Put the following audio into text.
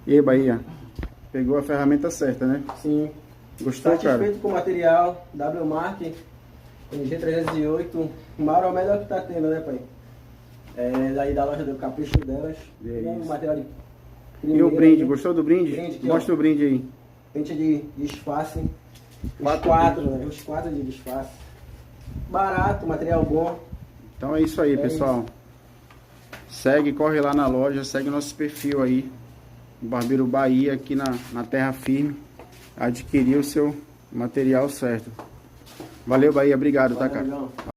E aí, Bahia? Pegou a ferramenta certa, né? Sim. Gostou, cara? Satisfeito com o material, WMark, NG308, o maior é o melhor que tá tendo, né, pai? É daí da loja do Capricho Delas. É isso. Material de E primeira, o brinde, né? gostou do brinde? Brinde aqui, Mostra ó. o brinde aí. Pente de disfarce. Os 4, né? Os 4 de disfarce. Barato, material bom. Então é isso aí, pessoal. Segue, corre lá na loja, segue nosso perfil aí, Barbeiro Bahia, aqui na Terra Firme, adquirir o seu material certo. Valeu, Bahia, obrigado, tá, cara?